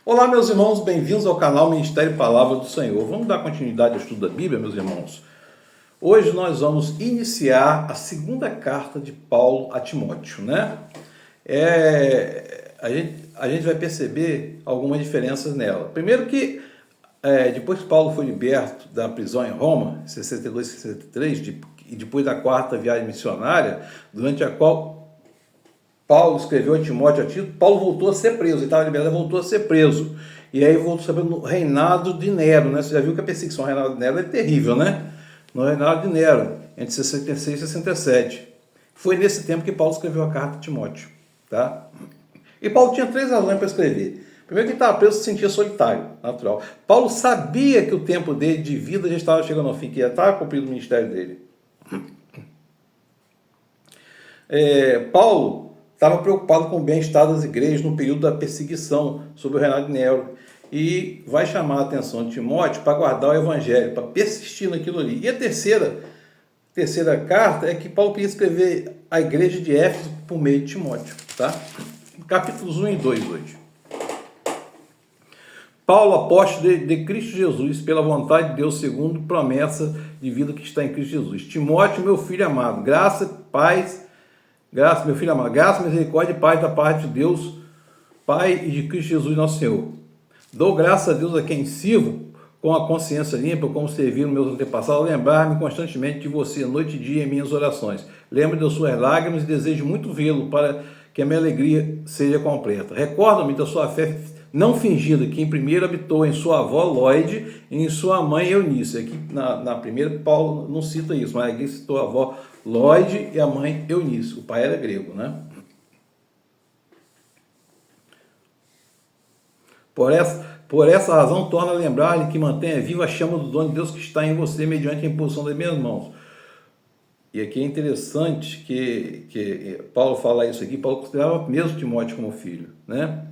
Olá, meus irmãos, bem-vindos ao canal Ministério Palavra do Senhor. Vamos dar continuidade ao estudo da Bíblia, meus irmãos? Hoje nós vamos iniciar a segunda carta de Paulo a Timóteo, né? A gente vai perceber algumas diferenças nela. Primeiro que, depois que Paulo foi liberto da prisão em Roma, em 62 e 63, e depois da quarta viagem missionária, durante a qual Paulo escreveu a Timóteo a Tito, Paulo voltou a ser preso, ele estava liberado, voltou a ser preso. E aí voltou a ser no reinado de Nero, né? Você já viu que a perseguição ao reinado de Nero é terrível, né? No reinado de Nero, entre 66 e 67. Foi nesse tempo que Paulo escreveu a carta a Timóteo, tá? E Paulo tinha 3 razões para escrever. Primeiro que ele estava preso, se sentia solitário, natural. Paulo sabia que o tempo dele de vida já estava chegando ao fim, que já estava cumprido o ministério dele. Paulo estava preocupado com o bem-estar das igrejas no período da perseguição sobre o reinado de Nero e vai chamar a atenção de Timóteo para guardar o evangelho, para persistir naquilo ali. E a terceira carta é que Paulo queria escrever à igreja de Éfeso por meio de Timóteo, tá? Capítulos 1 e 2 hoje. Paulo, apóstolo de Cristo Jesus, pela vontade de Deus, segundo promessa de vida que está em Cristo Jesus. Timóteo, meu filho amado, meu filho amado, graça, misericórdia e paz da parte de Deus, Pai e de Cristo Jesus, nosso Senhor. Dou graças a Deus a quem sirvo, com a consciência limpa, como serviram meus antepassados, lembrar-me constantemente de você, noite e dia, em minhas orações. Lembro das suas lágrimas e desejo muito vê-lo, para que a minha alegria seja completa. Recordo-me da sua fé não fingida, que em primeiro habitou em sua avó Lloyd e em sua mãe Eunice. Aqui na primeira, Paulo não cita isso, mas aqui citou a avó Lloyd e a mãe Eunice. O pai era grego, né? Por essa razão, torna a lembrar-lhe que mantenha viva a chama do dom de Deus que está em você, mediante a imposição das minhas mãos. E aqui é interessante que Paulo fala isso aqui. Paulo considerava mesmo Timóteo como filho, né?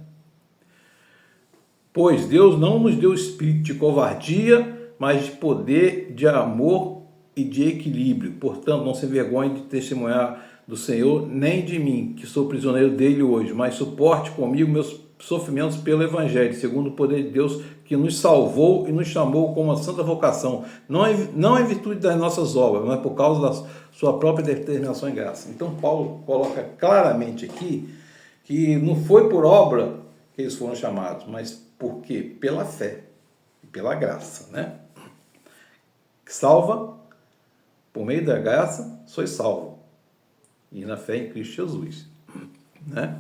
Pois Deus não nos deu espírito de covardia, mas de poder, de amor e de equilíbrio. Portanto, não se envergonhe de testemunhar do Senhor, nem de mim, que sou prisioneiro dele hoje, mas suporte comigo meus sofrimentos pelo Evangelho, segundo o poder de Deus que nos salvou e nos chamou com uma santa vocação, não em virtude das nossas obras, mas por causa da sua própria determinação e graça. Então Paulo coloca claramente aqui que não foi por obra que eles foram chamados, mas por quê? Pela fé e pela graça, né? Salva, por meio da graça, sois salvo. E na fé em Cristo Jesus, né?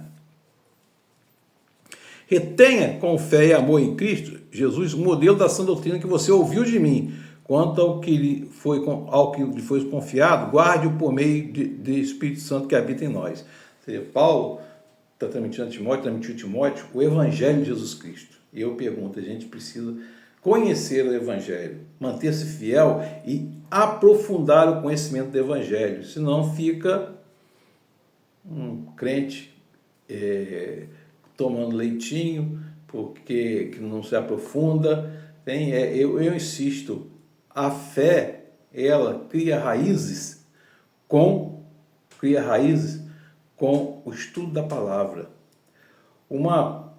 Retenha com fé e amor em Cristo Jesus o modelo da sã doutrina que você ouviu de mim. Quanto ao que lhe foi confiado, guarde-o por meio do Espírito Santo que habita em nós. Ou seja, Paulo está transmitindo a Timóteo o Evangelho de Jesus Cristo. E eu pergunto, a gente precisa conhecer o Evangelho, manter-se fiel e aprofundar o conhecimento do Evangelho. Senão fica um crente tomando leitinho, porque que não se aprofunda. Eu insisto, a fé, ela cria raízes com o estudo da palavra. Uma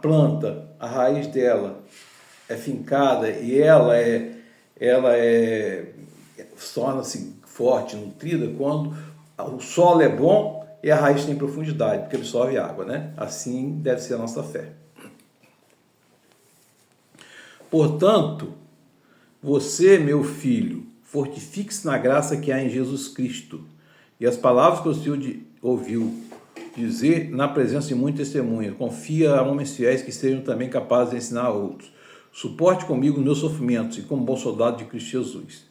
planta, a raiz dela é fincada e ela torna-se forte, nutrida, quando o solo é bom e a raiz tem profundidade, porque absorve água, né? Assim deve ser a nossa fé. Portanto, você, meu filho, fortifique-se na graça que há em Jesus Cristo, e as palavras que o Senhor ouviu dizer na presença de muitos testemunhas. Confia a homens fiéis que sejam também capazes de ensinar a outros. Suporte comigo meus sofrimentos e como bom soldado de Cristo Jesus.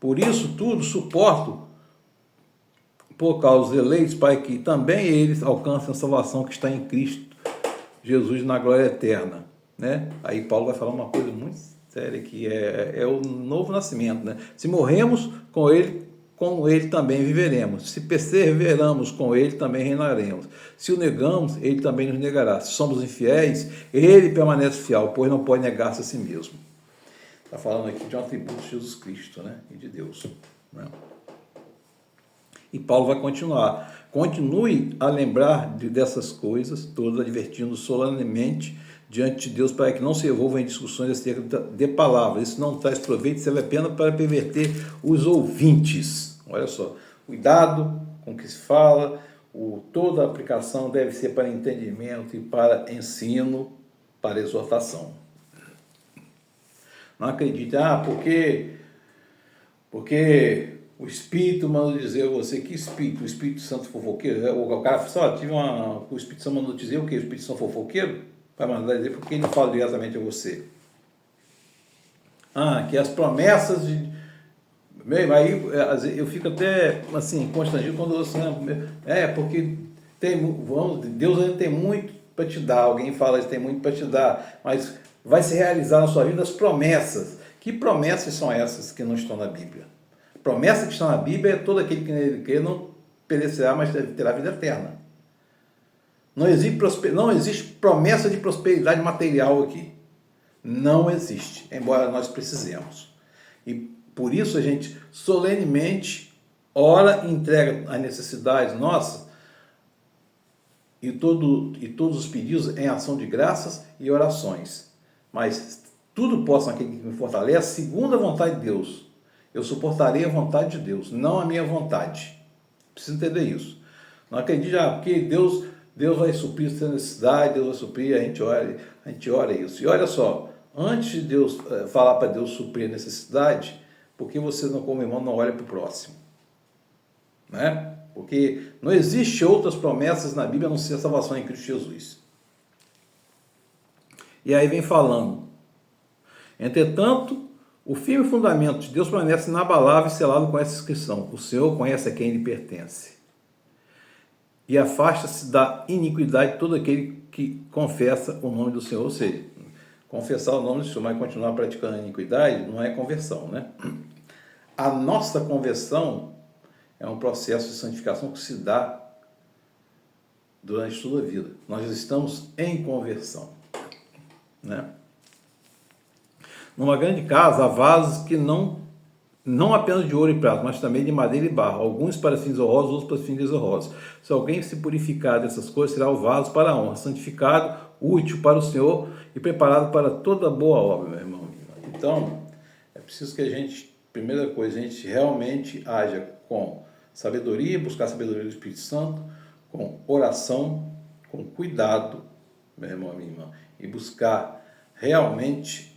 Por isso tudo suporto por causa dos eleitos, para que também eles alcancem a salvação que está em Cristo Jesus na glória eterna, né? Aí Paulo vai falar uma coisa muito séria, que é o novo nascimento, né? Se morremos com ele também viveremos. Se perseveramos com ele, também reinaremos. Se o negamos, ele também nos negará. Se somos infiéis, ele permanece fiel, pois não pode negar-se a si mesmo. Está falando aqui de um atributo de Jesus Cristo, né? E de Deus, né? E Paulo vai continuar. Continue a lembrar dessas coisas todas, advertindo solenemente diante de Deus para que não se envolvam em discussões acerca de palavras. Isso não traz proveito, serve a pena para perverter os ouvintes. Olha só, cuidado com o que se fala, toda a aplicação deve ser para entendimento e para ensino, para exortação. Não acredite, porque o Espírito mandou dizer a você, que Espírito? O Espírito Santo fofoqueiro? O cara fala, o Espírito Santo mandou dizer o quê? O Espírito Santo fofoqueiro? Vai mandar dizer porque ele não fala diretamente a você. Que as promessas de... Aí eu fico até assim, constrangido quando você... porque Deus ainda tem muito para te dar. Alguém fala que tem muito para te dar, mas vai se realizar na sua vida as promessas. Que promessas são essas que não estão na Bíblia? A promessa que está na Bíblia é todo aquele que nele crê não perecerá, mas terá vida eterna. Não existe promessa de prosperidade material aqui. Não existe, embora nós precisemos. E por isso a gente solenemente ora e entrega as necessidades nossas e todos os pedidos em ação de graças e orações. Mas tudo posso naquele que me fortalece, segundo a vontade de Deus. Eu suportarei a vontade de Deus, não a minha vontade. Preciso entender isso. Não acredite, porque Deus vai suprir essa necessidade, Deus vai suprir, a gente ora isso. E olha só, antes de Deus falar para Deus suprir a necessidade, por que você, como irmão, não olha para o próximo? Né? Porque não existe outras promessas na Bíblia a não ser a salvação em Cristo Jesus. E aí vem falando, entretanto, o firme fundamento de Deus permanece inabalável e selado com essa inscrição: o Senhor conhece a quem lhe pertence. E afasta-se da iniquidade todo aquele que confessa o nome do Senhor. Ou seja, confessar o nome do Senhor, mas continuar praticando a iniquidade, não é conversão, né? A nossa conversão é um processo de santificação que se dá durante toda a vida. Nós estamos em conversão, né? Numa grande casa há vasos que não apenas de ouro e prata, mas também de madeira e barro, alguns para fins honrosos, outros para fins desonrosos. Se alguém se purificar dessas coisas, será o vaso para a honra, santificado, útil para o Senhor e preparado para toda boa obra, meu irmão. Então, é preciso que a gente, primeira coisa, a gente realmente haja com sabedoria, buscar a sabedoria do Espírito Santo, com oração, com cuidado, meu irmão, minha irmã, e buscar realmente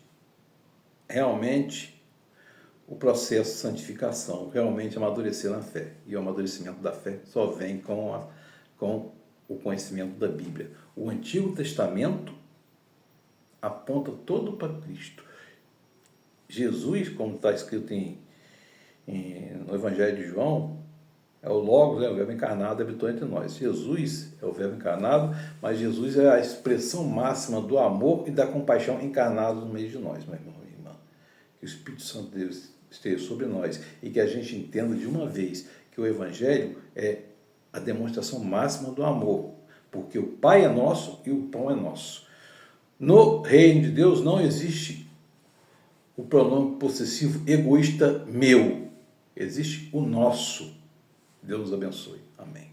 o processo de santificação, realmente amadurecer na fé. E o amadurecimento da fé só vem com o conhecimento da Bíblia. O Antigo Testamento aponta todo para Cristo. Jesus, como está escrito no Evangelho de João, é o Logos, o Verbo encarnado, habitou entre nós. Jesus é o Verbo encarnado, mas Jesus é a expressão máxima do amor e da compaixão encarnados no meio de nós, meu irmão. Que o Espírito Santo de Deus esteja sobre nós e que a gente entenda de uma vez que o Evangelho é a demonstração máxima do amor, porque o Pai é nosso e o pão é nosso. No reino de Deus não existe o pronome possessivo egoísta meu, existe o nosso. Deus abençoe. Amém.